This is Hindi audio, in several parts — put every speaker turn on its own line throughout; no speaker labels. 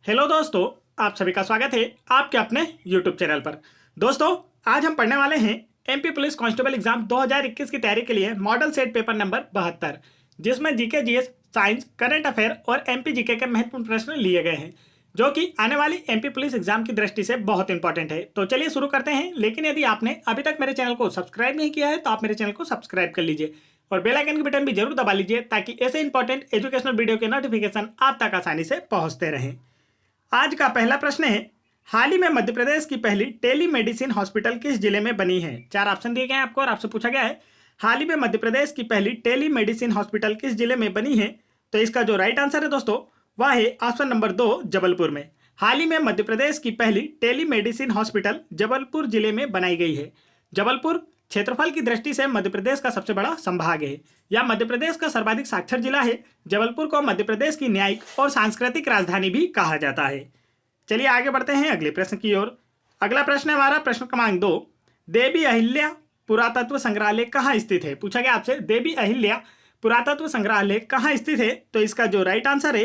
हेलो दोस्तों, आप सभी का स्वागत है आपके अपने YouTube चैनल पर। दोस्तों, आज हम पढ़ने वाले हैं एमपी पुलिस कांस्टेबल एग्जाम 2021 की तैयारी के लिए मॉडल सेट पेपर नंबर 72, जिसमें GK, GS, science, current affair और एमपी जीके के महत्वपूर्ण प्रश्न लिए गए हैं, जो कि आने वाली एमपी पुलिस एग्जाम की दृष्टि से बहुत इंपॉर्टेंट है। तो चलिए शुरू करते हैं। लेकिन यदि आपने अभी तक मेरे चैनल को सब्सक्राइब नहीं किया है तो आप मेरे चैनल को सब्सक्राइब कर लीजिए और बेल आइकन की बटन भी जरूर दबा लीजिए, ताकि ऐसे इंपॉर्टेंट एजुकेशनल वीडियो के नोटिफिकेशन आप तक आसानी से पहुंचते रहें। आज का पहला प्रश्न है, हाल ही में मध्य प्रदेश की पहली टेली मेडिसिन हॉस्पिटल किस जिले में बनी है? चार ऑप्शन दिए गए हैं आपको और आपसे पूछा गया है हाल ही में मध्य प्रदेश की पहली टेली मेडिसिन हॉस्पिटल किस जिले में बनी है। तो इसका जो राइट आंसर है दोस्तों, वह है ऑप्शन नंबर 2, जबलपुर में। हाल ही में मध्य प्रदेश की पहली टेली मेडिसिन हॉस्पिटल जबलपुर जिले में बनाई गई है। जबलपुर क्षेत्रफल की दृष्टि से मध्य प्रदेश का सबसे बड़ा संभाग है। यह मध्य प्रदेश का सर्वाधिक साक्षर जिला है। जबलपुर को मध्य प्रदेश की न्यायिक और सांस्कृतिक राजधानी भी कहा जाता है। चलिए आगे बढ़ते हैं अगले प्रश्न की ओर। अगला प्रश्न है हमारा प्रश्न क्रमांक 2, देवी अहिल्या पुरातत्व संग्रहालय कहाँ स्थित है? पूछा गया आपसे देवी अहिल्या पुरातत्व संग्रहालय कहाँ स्थित है। तो इसका जो राइट आंसर है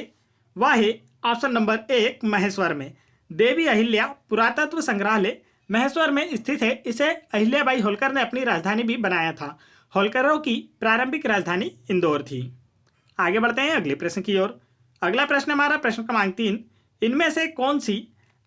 वह है ऑप्शन नंबर 1, महेश्वर में। देवी अहिल्या पुरातत्व संग्रहालय महेश्वर में स्थित है। इसे अहिल्याबाई होलकर ने अपनी राजधानी भी बनाया था। होलकरों की प्रारंभिक राजधानी इंदौर थी। आगे बढ़ते हैं अगले प्रश्न की ओर। अगला प्रश्न हमारा प्रश्न क्रमांक 3, इनमें से कौन सी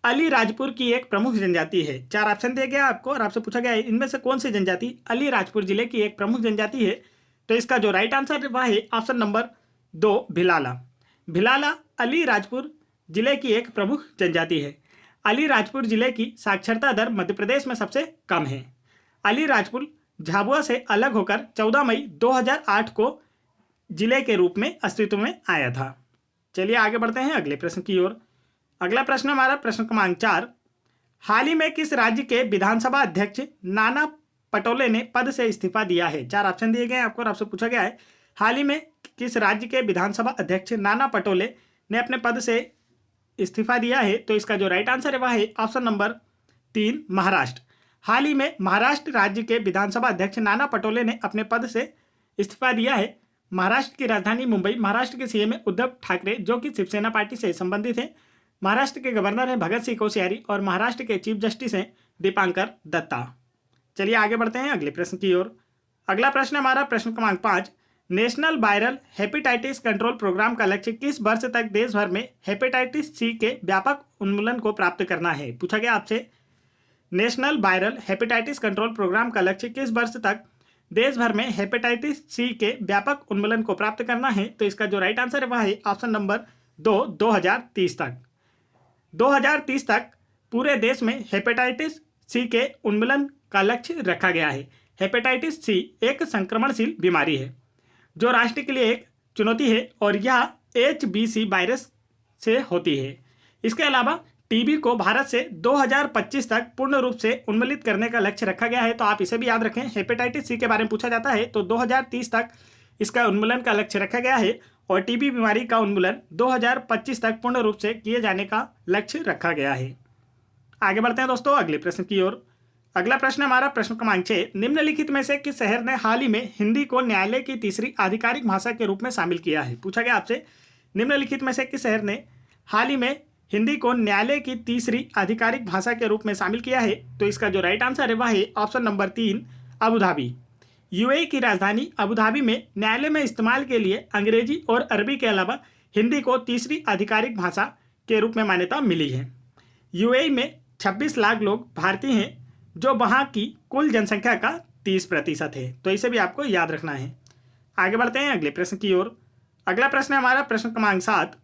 अलीराजपुर की एक प्रमुख जनजाति है? चार ऑप्शन दिए गया आपको और आपसे पूछा गया है इनमें से कौन सी जनजाति अलीराजपुर जिले की एक प्रमुख जनजाति है। तो इसका जो राइट आंसर है वह है ऑप्शन नंबर 2, भिलाला। भिलाला अलीराजपुर जिले की एक प्रमुख जनजाति है। अलीराजपुर जिले की साक्षरता दर मध्य प्रदेश में सबसे कम है। अलीराजपुर झाबुआ से अलग होकर 14 मई 2008 को जिले के रूप में अस्तित्व में आया था। चलिए आगे बढ़ते हैं अगले प्रश्न की ओर। अगला प्रश्न हमारा प्रश्न क्रमांक 4, हाल ही में किस राज्य के विधानसभा अध्यक्ष नाना पटोले ने पद से इस्तीफा दिया है? चार ऑप्शन दिए गए हैं आपको और आपसे पूछा गया है हाल ही में किस राज्य के विधानसभा अध्यक्ष नाना पटोले ने अपने पद से इस्तीफा दिया है। तो इसका जो राइट आंसर है वह है ऑप्शन नंबर 3, महाराष्ट्र। हाल ही में महाराष्ट्र राज्य के विधानसभा अध्यक्ष नाना पटोले ने अपने पद से इस्तीफा दिया है। महाराष्ट्र की राजधानी मुंबई। महाराष्ट्र के सीएम उद्धव ठाकरे, जो कि शिवसेना पार्टी से संबंधित हैं। महाराष्ट्र के गवर्नर हैं भगत सिंह कोश्यारी और महाराष्ट्र के चीफ जस्टिस हैं दीपांकर दत्ता। चलिए आगे बढ़ते हैं अगले प्रश्न की ओर। अगला प्रश्न हमारा प्रश्न क्रमांक 5, national viral hepatitis control program का लक्ष्य किस वर्ष तक देश भर में हेपेटाइटिस सी के व्यापक उन्मूलन को प्राप्त करना है? पूछा गया आपसे national viral hepatitis control program का लक्ष्य किस वर्ष तक देश भर में हेपेटाइटिस सी के व्यापक उन्मूलन को प्राप्त करना है। तो इसका जो राइट आंसर है वह है ऑप्शन नंबर 2, 2030 तक। 2030 तक पूरे देश में हेपेटाइटिस सी के उन्मूलन का लक्ष्य रखा गया है। हेपेटाइटिस सी एक संक्रमणशील बीमारी है जो राष्ट्र के लिए एक चुनौती है और यह HBC वायरस से होती है। इसके अलावा टीबी को भारत से 2025 तक पूर्ण रूप से उन्मूलित करने का लक्ष्य रखा गया है। तो आप इसे भी याद रखें, हेपेटाइटिस सी के बारे में पूछा जाता है तो 2030 तक इसका उन्मूलन का लक्ष्य रखा गया है और टीबी बीमारी का उन्मूलन 2025 तक पूर्ण रूप से किए जाने का लक्ष्य रखा गया है। आगे बढ़ते हैं दोस्तों अगले प्रश्न की ओर। अगला प्रश्न हमारा प्रश्न क्रमांक 6, निम्नलिखित में से किस शहर ने हाल ही में हिंदी को न्यायालय की तीसरी आधिकारिक भाषा के रूप में शामिल किया है? पूछा गया आपसे निम्नलिखित में से किस शहर ने हाल ही में हिंदी को न्यायालय की तीसरी आधिकारिक भाषा के रूप में शामिल किया है। तो इसका जो राइट आंसर है वह है option number 3, Abu Dhabi. UAE की राजधानी अबू धाबी में न्यायालय में इस्तेमाल के लिए अंग्रेजी और अरबी के अलावा हिंदी को तीसरी आधिकारिक भाषा के रूप में मान्यता मिली है। यूएई में 26 लाख लोग भारतीय हैं, जो वहाँ की कुल जनसंख्या का 30% है। तो इसे भी आपको याद रखना है। आगे बढ़ते हैं अगले प्रश्न की ओर। अगला प्रश्न है हमारा प्रश्न क्रमांक 7,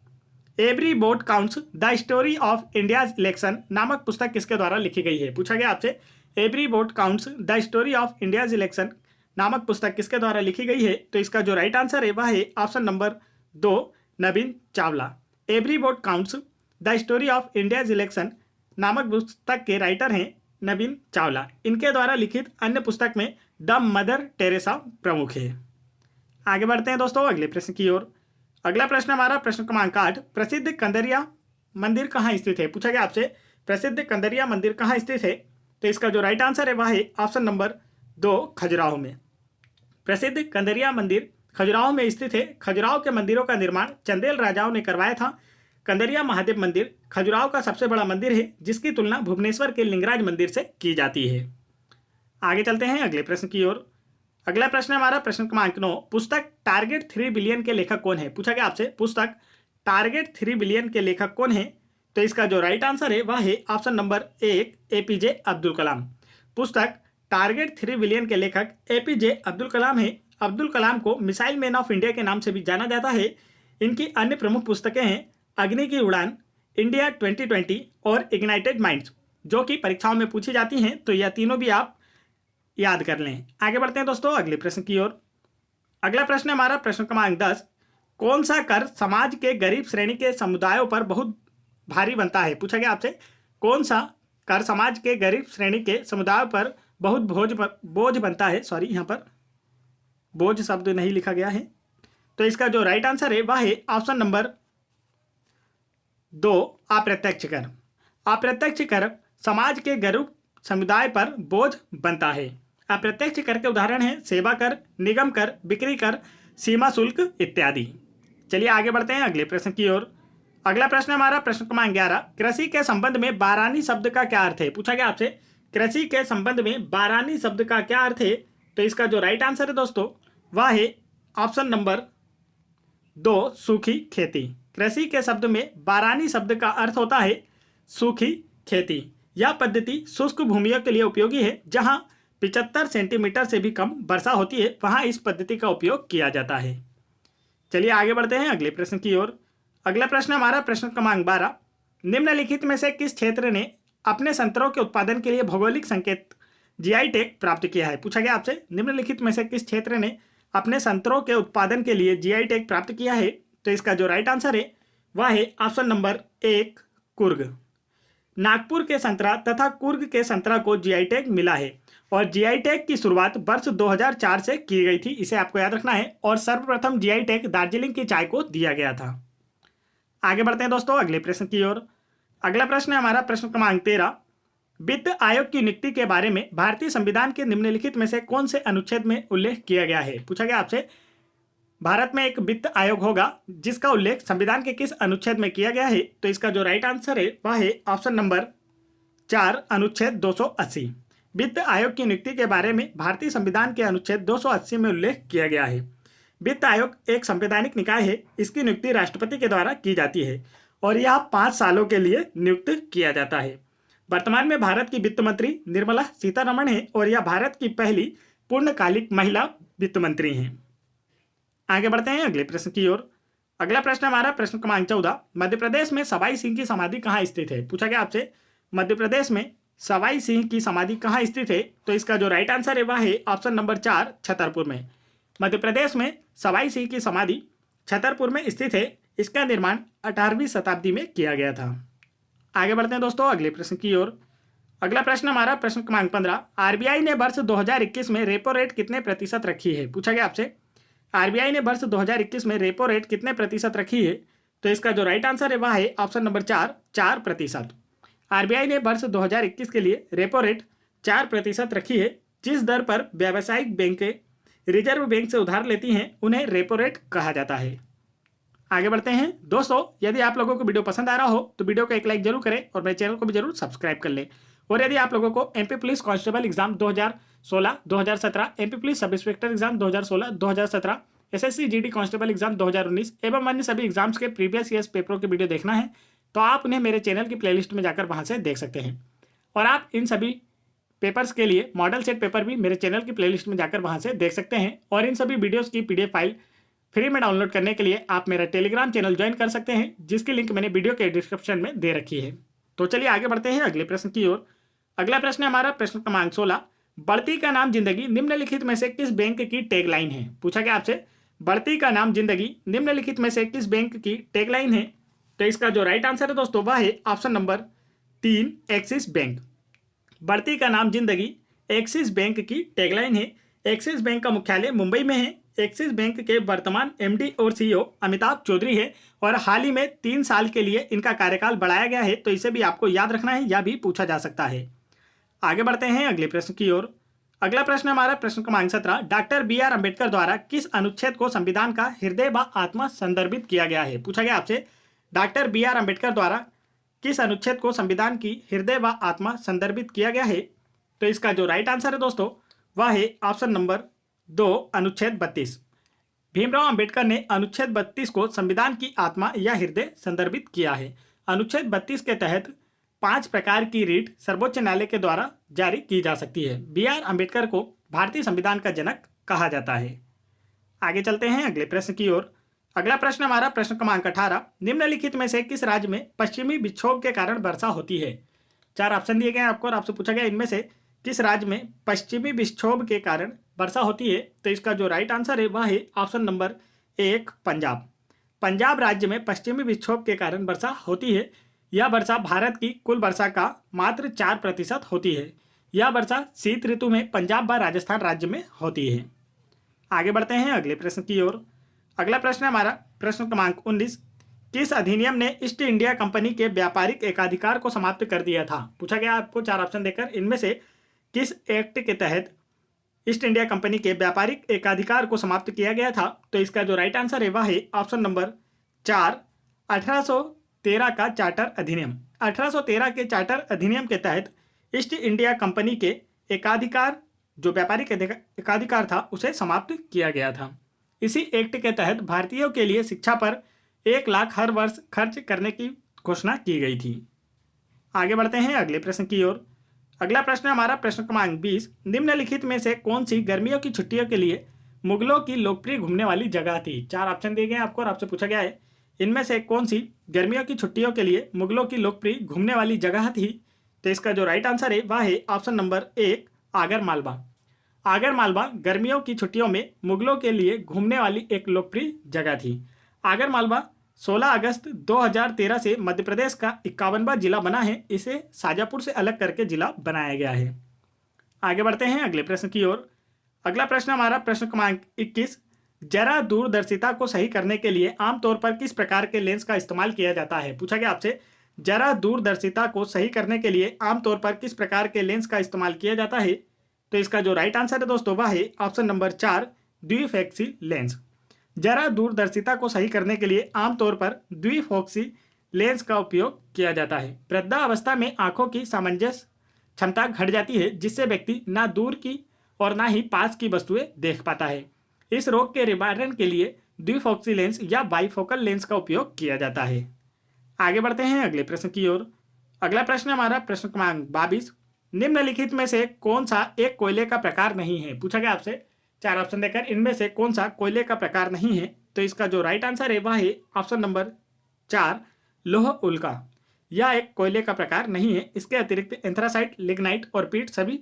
every vote counts the story of India's election नामक पुस्तक किसके द्वारा लिखी गई है? पूछा गया आपसे every vote counts the story of India's election नामक पुस्तक किसके द्वारा लिखी गई है। तो इसका जो राइट आंसर है वह है option number 2, Naveen Chawla. Every vote counts the story of India's election नामक पुस्तक के राइटर हैं नवीन चावला। इनके द्वारा लिखित अन्य पुस्तक में द मदर टेरेसा प्रमुख है। आगे बढ़ते हैं दोस्तों अगले प्रश्न की ओर। अगला प्रश्न हमारा प्रश्न क्रमांक 8, प्रसिद्ध कंदरिया मंदिर कहाँ स्थित है? पूछा गया आपसे प्रसिद्ध कंदरिया मंदिर कहाँ स्थित है। तो इसका जो राइट आंसर है वह है ऑप्शन नंबर 2, खजुराहो में। प्रसिद्ध कंदरिया मंदिर खजुराहो में स्थित है। खजुराहो के मंदिरों का निर्माण चंदेल राजाओं ने करवाया था। कंदरिया महादेव मंदिर खजुराहो का सबसे बड़ा मंदिर है, जिसकी तुलना भुवनेश्वर के लिंगराज मंदिर से की जाती है। आगे चलते हैं अगले प्रश्न की ओर। अगला प्रश्न हमारा प्रश्न क्रमांक 9। पुस्तक टारगेट 3 बिलियन के लेखक कौन है? पूछा गया आपसे पुस्तक टारगेट 3 बिलियन के लेखक कौन है? तो इसका जो राइट आंसर है वह है option number 1 APJ Abdul Kalam. पुस्तक टारगेट 3 बिलियन के लेखक एपीजे अब्दुल कलाम है। अब्दुल कलाम को मिसाइल मैन ऑफ इंडिया के नाम से भी जाना जाता है। इनकी अन्य प्रमुख पुस्तकें हैं अग्नि की उड़ान, इंडिया 2020 और इग्नाइटेड माइंड्स, जो कि परीक्षाओं में पूछी जाती हैं। तो यह तीनों भी आप याद कर लें। आगे बढ़ते हैं दोस्तों अगले प्रश्न की ओर। अगला प्रश्न हमारा प्रश्न क्रमांक 10। कौन सा कर समाज के गरीब श्रेणी के समुदायों पर बहुत भारी बनता है? पूछा गया आपसे कौन सा कर समाज के गरीब श्रेणी के समुदायों पर बहुत बोझ बनता है। सॉरी, यहाँ पर बोझ शब्द नहीं लिखा गया है। तो इसका जो राइट आंसर है वह है ऑप्शन नंबर 2 अप्रत्यक्ष कर। अप्रत्यक्ष कर समाज के गरीब समुदाय पर बोझ बनता है। अप्रत्यक्ष कर के उदाहरण हैं सेवा कर, निगम कर, बिक्री कर, सीमा शुल्क इत्यादि। चलिए आगे बढ़ते हैं अगले प्रश्न की ओर। अगला प्रश्न हमारा प्रश्न क्रमांक 11। कृषि के संबंध में बारानी शब्द का क्या अर्थ है? पूछा गया आपसे कृषि के संबंध में बारानी शब्द का क्या अर्थ है? तो इसका जो राइट आंसर है दोस्तों वह है ऑप्शन नंबर 2 सूखी खेती। कृषि के शब्द में बारानी शब्द का अर्थ होता है सूखी खेती। यह पद्धति शुष्क भूमियों के लिए उपयोगी है। जहां 75 सेंटीमीटर से भी कम वर्षा होती है वहां इस पद्धति का उपयोग किया जाता है। चलिए आगे बढ़ते हैं अगले प्रश्न की ओर। अगला प्रश्न हमारा प्रश्न क्रमांक 12। निम्नलिखित में से किस क्षेत्र ने अपने संतरों के उत्पादन के लिए भौगोलिक संकेत जीआई टैग प्राप्त किया है? पूछा गया आपसे निम्नलिखित में से किस क्षेत्र ने अपने संतरों के उत्पादन के लिए जीआई टैग प्राप्त किया है? तो इसका जो राइट आंसर है वह है ऑप्शन नंबर 1 कुर्ग। नागपुर के संतरा तथा कुर्ग के संतरा को जीआई टैग मिला है और जीआई टैग की शुरुआत वर्ष 2004 से की गई थी, इसे आपको याद रखना है। और सर्वप्रथम जीआई टैग दार्जिलिंग की चाय को दिया गया था। आगे बढ़ते हैं दोस्तों अगले प्रश्न की ओर। अगला प्रश्न है हमारा प्रश्न क्रमांक 13। वित्त आयोग की नियुक्ति के बारे में भारतीय संविधान के निम्नलिखित में से कौन से अनुच्छेद में उल्लेख किया गया है? पूछा गया आपसे भारत में एक वित्त आयोग होगा जिसका उल्लेख संविधान के किस अनुच्छेद में किया गया है? तो इसका जो राइट आंसर है वह है ऑप्शन नंबर 4 अनुच्छेद 280। वित्त आयोग की नियुक्ति के बारे में भारतीय संविधान के अनुच्छेद 280 में उल्लेख किया गया है। वित्त आयोग एक संवैधानिक निकाय है। इसकी नियुक्ति राष्ट्रपति के द्वारा की जाती है और यह 5 सालों के लिए नियुक्त किया जाता है। वर्तमान में भारत की वित्त मंत्री निर्मला सीतारमण है और यह भारत की पहली पूर्णकालिक महिला वित्त मंत्री हैं। आगे बढ़ते हैं अगले प्रश्न की ओर। अगला प्रश्न हमारा प्रश्न क्रमांक 14। मध्य प्रदेश में सवाई सिंह की समाधि कहाँ स्थित है? पूछा गया आपसे मध्य प्रदेश में सवाई सिंह की समाधि कहाँ स्थित है? तो इसका जो राइट आंसर है वह है ऑप्शन नंबर 4 छतरपुर में। मध्य प्रदेश में सवाई सिंह की समाधि छतरपुर में स्थित है। इसका निर्माण 18वीं शताब्दी में किया गया था। आगे बढ़ते हैं दोस्तों अगले प्रश्न की ओर। अगला प्रश्न हमारा प्रश्न क्रमांक 15। आरबीआई ने वर्ष 2021 में रेपो रेट कितने प्रतिशत रखी है? पूछा गया आपसे आरबीआई ने वर्ष 2021 में रेपो रेट कितने प्रतिशत रखी है? तो इसका जो राइट आंसर है वह है ऑप्शन नंबर 4%। आरबीआई ने वर्ष 2021 के लिए रेपो रेट 4% रखी है। जिस दर पर व्यावसायिक बैंकें रिजर्व बैंक से उधार लेती हैं उन्हें रेपो रेट कहा जाता है। आगे बढ़ते हैं दोस्तों, यदि आप लोगों को वीडियो पसंद आ रहा हो तो वीडियो को एक लाइक जरूर करें और मेरे चैनल को भी जरूर सब्सक्राइब कर लें। और यदि आप लोगों को MP police constable exam 2016, 2017, MP police sub inspector exam 2016, 2017, SSC GD constable exam 2019 एवं अन्य सभी एग्जाम्स के प्रीवियस ईयर्स पेपरों के वीडियो देखना है तो आप उन्हें मेरे चैनल की प्लेलिस्ट में जाकर वहां से देख सकते हैं। और आप इन सभी पेपर्स के लिए मॉडल सेट पेपर भी मेरे चैनल की प्लेलिस्ट में जाकर वहां से देख सकते हैं। और इन सभी वीडियोज़ की PDF फाइल फ्री में डाउनलोड करने के लिए आप मेरा टेलीग्राम चैनल ज्वाइन कर सकते हैं, जिसकी लिंक मैंने वीडियो के डिस्क्रिप्शन में दे रखी है। तो चलिए आगे बढ़ते हैं अगले प्रश्न की ओर। अगला प्रश्न है हमारा प्रश्न क्रमांक 16। बढ़ती का नाम जिंदगी निम्नलिखित में से किस बैंक की टैगलाइन है? पूछा गया आपसे बढ़ती का नाम जिंदगी निम्नलिखित में से किस बैंक की टैगलाइन है? तो इसका जो राइट आंसर है दोस्तों वह है ऑप्शन नंबर 3 एक्सिस बैंक। बढ़ती का नाम जिंदगी एक्सिस बैंक की टैगलाइन है। एक्सिस बैंक का मुख्यालय मुंबई में है। एक्सिस बैंक के वर्तमान MD और CEO अमिताभ चौधरी है और हाल ही में 3 साल के लिए इनका कार्यकाल बढ़ाया गया है। तो इसे भी आपको याद रखना है, यह भी पूछा जा सकता है। आगे बढ़ते हैं अगले प्रश्न की ओर। अगला प्रश्न हमारा प्रश्न क्रमांक 17। डॉक्टर BR अम्बेडकर द्वारा किस अनुच्छेद को संविधान का हृदय व आत्मा संदर्भित किया गया है? पूछा गया आपसे डॉक्टर बी आर अम्बेडकर द्वारा किस अनुच्छेद को संविधान की हृदय व आत्मा संदर्भित किया गया है? तो इसका जो राइट आंसर है दोस्तों वह है ऑप्शन नंबर 2 अनुच्छेद 32। भीमराव अंबेडकर ने अनुच्छेद 32 को संविधान की आत्मा या हृदय संदर्भित किया है। अनुच्छेद 32 के तहत 5 प्रकार की रीट सर्वोच्च न्यायालय के द्वारा जारी की जा सकती है। बी आर अम्बेडकर को भारतीय संविधान का जनक कहा जाता है। आगे चलते हैं अगले प्रश्न की ओर। अगला प्रश्न हमारा प्रश्न क्रमांक 18। निम्नलिखित में से किस राज्य में पश्चिमी विक्षोभ के कारण वर्षा होती है? 4 ऑप्शन दिए गए हैं आपको और आपसे पूछा गया इनमें से किस राज्य में पश्चिमी विक्षोभ के कारण वर्षा होती है? तो इसका जो राइट आंसर है वह है ऑप्शन नंबर 1 पंजाब। पंजाब राज्य में पश्चिमी विक्षोभ के कारण वर्षा होती है। यह वर्षा भारत की कुल वर्षा का मात्र 4% होती है। यह वर्षा शीत ऋतु में पंजाब व राजस्थान राज्य में होती है। आगे बढ़ते हैं अगले प्रश्न की ओर। अगला प्रश्न हमारा प्रश्न क्रमांक 19। किस अधिनियम ने ईस्ट इंडिया कंपनी के व्यापारिक एकाधिकार को समाप्त कर दिया था? पूछा गया आपको 4 ऑप्शन देकर इनमें से किस एक्ट के तहत ईस्ट इंडिया कंपनी के व्यापारिक एकाधिकार को समाप्त किया गया था? तो इसका जो राइट आंसर है वह है ऑप्शन नंबर 4 1813 का चार्टर अधिनियम। 1813 के चार्टर अधिनियम के तहत ईस्ट इंडिया कंपनी के एकाधिकार जो व्यापारिक एकाधिकार था उसे समाप्त किया गया था। इसी एक्ट के तहत भारतीयों के लिए शिक्षा पर 1 लाख हर वर्ष खर्च करने की घोषणा की गई थी। आगे बढ़ते हैं अगले प्रश्न की ओर। अगला प्रश्न हमारा प्रश्न क्रमांक 20। निम्नलिखित में से कौन सी गर्मियों की छुट्टियों के लिए मुगलों की लोकप्रिय घूमने वाली जगह थी? 4 ऑप्शन दिए गए हैं आपको और आपसे पूछा गया है इनमें से कौन सी गर्मियों की छुट्टियों के लिए मुगलों की लोकप्रिय घूमने वाली जगह थी? तो इसका जो राइट आंसर है वह है ऑप्शन नंबर 1 आगर मालवा। आगर मालवा गर्मियों की छुट्टियों में मुगलों के लिए घूमने वाली एक लोकप्रिय जगह थी। आगर मालवा 16 अगस्त 2013 से मध्य प्रदेश का 51वां जिला बना है। इसे शाजापुर से अलग करके जिला बनाया गया है। आगे बढ़ते हैं अगले प्रश्न की ओर। अगला प्रश्न हमारा प्रश्न क्रमांक 21। जरा दूरदर्शिता को सही करने के लिए आमतौर पर किस प्रकार के लेंस का इस्तेमाल किया जाता है? पूछा गया आपसे जरा दूरदर्शिता को सही करने के लिए आमतौर पर किस प्रकार के लेंस का इस्तेमाल किया जाता है? तो इसका जो राइट आंसर है दोस्तों वह है ऑप्शन नंबर 4 द्विफोक्सी लेंस। जरा दूरदर्शिता को सही करने के लिए आमतौर पर द्विफोक्सी लेंस का उपयोग किया जाता है। वृद्धावस्था में आंखों की सामंजस्य क्षमता घट जाती है जिससे व्यक्ति ना दूर की और ना ही पास की वस्तुएं देख पाता है। इस रोग के निवारण के लिए द्विफोक्सी लेंस या बाइफोकल लेंस का उपयोग किया जाता है। आगे बढ़ते हैं अगले प्रश्न की ओर। अगला प्रश्न हमारा प्रश्न क्रमांक 22। निम्नलिखित में से कौन सा एक कोयले का प्रकार नहीं है? पूछा गया आपसे 4 ऑप्शन देकर इनमें से कौन सा कोयले का प्रकार नहीं है? तो इसका जो राइट आंसर है वह है ऑप्शन नंबर 4 लोह उल्का। यह एक कोयले का प्रकार नहीं है। इसके अतिरिक्त एंथ्रासाइट, लिग्नाइट और पीट सभी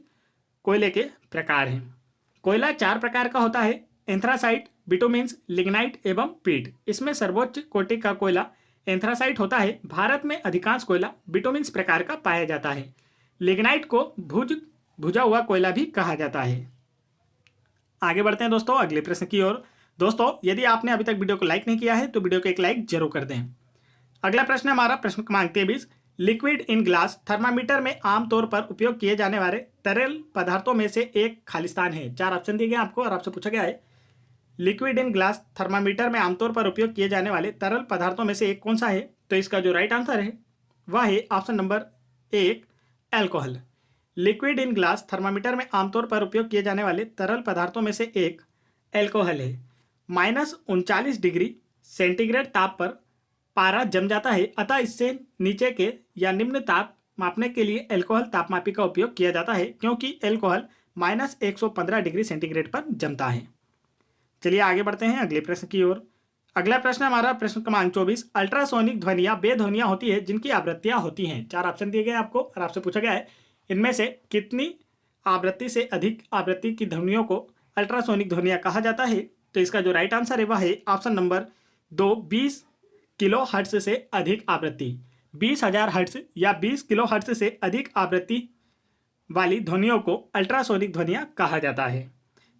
कोयले के प्रकार हैं। कोयला 4 प्रकार का होता है, एंथ्रासाइट, बिटुमिन्स, लिग्नाइट एवं पीट। इसमें सर्वोच्च कोटि का कोयला एंथ्रासाइट होता है। भारत में अधिकांश कोयला बिटुमिन्स प्रकार का पाया जाता है। लिग्नाइट को भुजा हुआ कोयला भी कहा जाता है। आगे बढ़ते हैं दोस्तों अगले प्रश्न की ओर। दोस्तों यदि आपने अभी तक वीडियो को लाइक नहीं किया है तो वीडियो को एक लाइक जरूर कर दें। अगला प्रश्न हमारा प्रश्न क्रमांक 23। लिक्विड इन ग्लास थर्मामीटर में आमतौर पर उपयोग किए जाने वाले तरल पदार्थों में से एक खालिस्तान है। 4 ऑप्शन दिए गए आपको और आपसे पूछा गया है लिक्विड इन ग्लास थर्मामीटर में आमतौर पर उपयोग किए जाने वाले तरल पदार्थों में से एक कौन सा है? तो इसका जो राइट आंसर है वह है option number 1 alcohol. Liquid in glass thermometer में आमतौर पर उपयोग किए जाने वाले तरल पदार्थों में से एक एल्कोहल है। -39 डिग्री सेंटीग्रेड ताप पर पारा जम जाता है, अतः इससे नीचे के या निम्न ताप मापने के लिए एल्कोहल तापमापी का उपयोग किया जाता है क्योंकि एल्कोहल -115 डिग्री सेंटीग्रेड पर जमता है। चलिए आगे बढ़ते हैं अगले प्रश्न की ओर। अगला प्रश्न हमारा प्रश्न क्रमांक 24। अल्ट्रासोनिक ध्वनियाँ वे ध्वनियाँ होती है जिनकी आवृत्तियाँ होती हैं। 4 ऑप्शन दिए गए आपको और आपसे पूछा गया है इनमें से कितनी आवृत्ति से अधिक आवृत्ति की ध्वनियों को अल्ट्रासोनिक ध्वनियाँ कहा जाता है? तो इसका जो राइट आंसर है वह है ऑप्शन नंबर 2 20 किलो हर्ट्ज से अधिक आवृत्ति। 20,000 हर्ट्ज या 20 किलो हर्ट्ज से अधिक आवृत्ति वाली ध्वनियों को अल्ट्रासोनिक ध्वनियाँ कहा जाता है।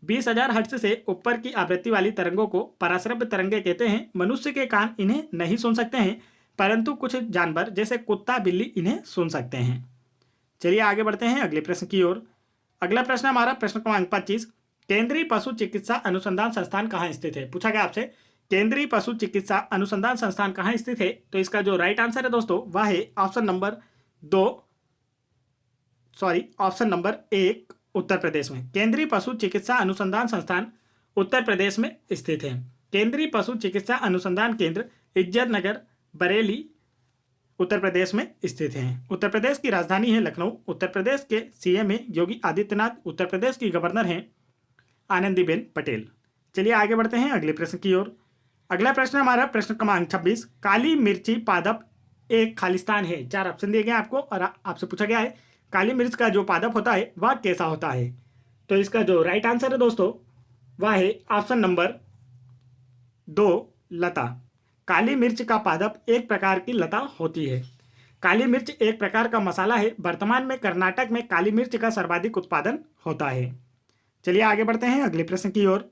20,000 हर्ट्ज से ऊपर की आवृत्ति वाली तरंगों को पराश्रव्य तरंगे कहते हैं। मनुष्य के कान इन्हें नहीं सुन सकते हैं परंतु कुछ जानवर जैसे कुत्ता, बिल्ली इन्हें सुन सकते हैं। चलिए आगे बढ़ते हैं अगले प्रश्न की ओर। अगला प्रश्न हमारा प्रश्न क्रमांक 25। केंद्रीय पशु चिकित्सा अनुसंधान संस्थान कहाँ स्थित है? पूछा गया आपसे केंद्रीय पशु चिकित्सा अनुसंधान संस्थान कहाँ स्थित है? तो इसका जो राइट आंसर है दोस्तों वह है ऑप्शन नंबर 1 उत्तर प्रदेश में। केंद्रीय पशु चिकित्सा अनुसंधान संस्थान उत्तर प्रदेश में स्थित है। केंद्रीय पशु चिकित्सा अनुसंधान केंद्र इज्जत नगर बरेली उत्तर प्रदेश में स्थित है। उत्तर प्रदेश की राजधानी है लखनऊ। उत्तर प्रदेश के सीएम है योगी आदित्यनाथ। उत्तर प्रदेश की गवर्नर हैं आनंदीबेन पटेल। चलिए आगे बढ़ते हैं अगले प्रश्न की ओर। अगला प्रश्न हमारा प्रश्न क्रमांक 26। काली मिर्ची पादप एक खालिस्तान है। 4 ऑप्शन दिए गए आपको और आपसे पूछा गया है काली मिर्च का जो पादप होता है वह कैसा होता है? तो इसका जो राइट आंसर है दोस्तों वह है ऑप्शन नंबर 2 लता। काली मिर्च का पादप एक प्रकार की लता होती है। काली मिर्च एक प्रकार का मसाला है। वर्तमान में कर्नाटक में काली मिर्च का सर्वाधिक उत्पादन होता है। चलिए आगे बढ़ते हैं अगले प्रश्न की ओर।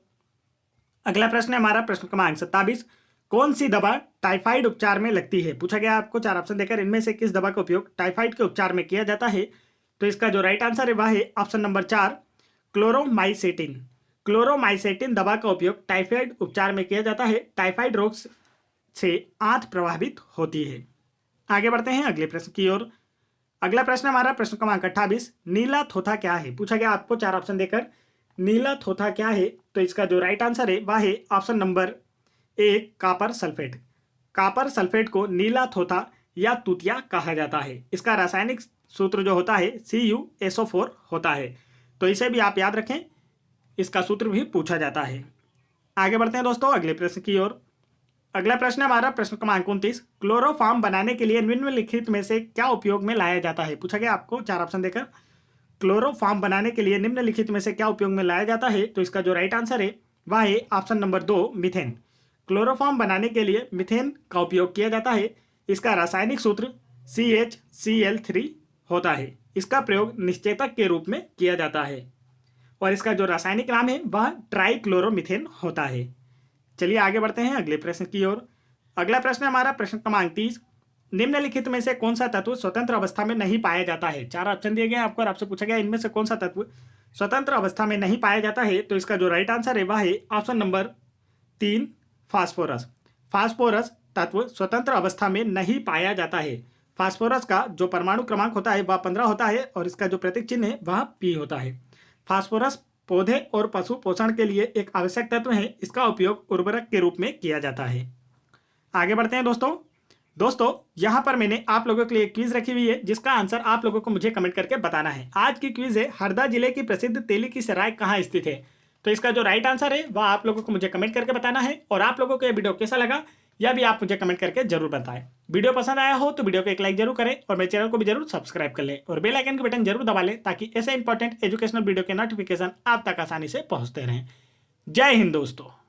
अगला प्रश्न है हमारा प्रश्न क्रमांक 27। कौन सी दवा टाइफाइड उपचार में लगती है? पूछा गया आपको 4 ऑप्शन देकर इनमें से किस दवा का उपयोग टाइफाइड के उपचार में किया जाता है? तो इसका जो राइट आंसर है वह है ऑप्शन नंबर 4 क्लोरोमाइसेटिन। क्लोरोमाइसेटिन दवा का उपयोग टाइफाइड उपचार में किया जाता है। टाइफाइड रोग से आंत प्रभावित होती है। आगे बढ़ते हैं अगले प्रश्न की ओर। अगला प्रश्न हमारा प्रश्न क्रमांक 28। नीला थोथा क्या है? पूछा गया आपको 4 ऑप्शन देकर नीला थोथा क्या है? तो इसका जो राइट आंसर है वह है option number 1 copper sulphate. Copper sulphate को नीला थोथा या तूतिया कहा जाता है। इसका रासायनिक सूत्र जो होता है CuSO4 होता है। तो इसे भी आप याद रखें, इसका सूत्र भी पूछा जाता है। आगे बढ़ते हैं दोस्तों अगले प्रश्न की ओर। अगला प्रश्न हमारा प्रश्न क्रमांक 29। क्लोरोफॉर्म बनाने के लिए निम्नलिखित में से क्या उपयोग में लाया जाता है? पूछा गया आपको 4 ऑप्शन देकर क्लोरोफॉर्म बनाने के लिए निम्नलिखित में से क्या उपयोग में लाया जाता है? तो इसका जो राइट आंसर है वह है ऑप्शन नंबर 2 मीथेन। क्लोरोफॉर्म बनाने के लिए मीथेन का उपयोग किया जाता है। इसका रासायनिक सूत्र CHCl3 होता है। इसका प्रयोग निश्चेतक के रूप में किया जाता है और इसका जो रासायनिक नाम है वह ट्राइक्लोरोमीथेन होता है। चलिए आगे बढ़ते हैं अगले प्रश्न की ओर। अगला प्रश्न हमारा प्रश्न क्रमांक 30। निम्नलिखित में से कौन सा तत्व स्वतंत्र अवस्था में नहीं पाया जाता है? 4 ऑप्शन दिए गए आपको और आपसे पूछा गया इनमें से कौन सा तत्व स्वतंत्र अवस्था में नहीं पाया जाता है? तो इसका जो राइट आंसर है वह है ऑप्शन नंबर 3 फास्फोरस। फास्फोरस तत्व स्वतंत्र अवस्था में नहीं पाया जाता है। फास्फोरस का जो परमाणु क्रमांक होता है वह 15 होता है और इसका जो प्रतीक चिन्ह है वह P होता है। फास्फोरस पौधे और पशु पोषण के लिए एक आवश्यक तत्व है। इसका उपयोग उर्वरक के रूप में किया जाता है। आगे बढ़ते हैं दोस्तों यहाँ पर मैंने आप लोगों के लिए क्विज रखी हुई है जिसका आंसर आप लोगों को मुझे कमेंट करके बताना है। आज की क्विज है हरदा जिले की प्रसिद्ध तेली की सराय कहाँ स्थित है? तो इसका जो राइट आंसर है वह आप लोगों को मुझे कमेंट करके बताना है और आप लोगों को यह वीडियो कैसा लगा यह भी आप मुझे कमेंट करके जरूर बताएं। वीडियो पसंद आया हो तो वीडियो को एक लाइक जरूर करें और मेरे चैनल को भी जरूर सब्सक्राइब कर लें और बेल आइकन के बटन जरूर दबा लें ताकि ऐसे इंपॉर्टेंट एजुकेशनल वीडियो के नोटिफिकेशन आप तक आसानी से पहुंचते रहें। जय हिंद दोस्तों।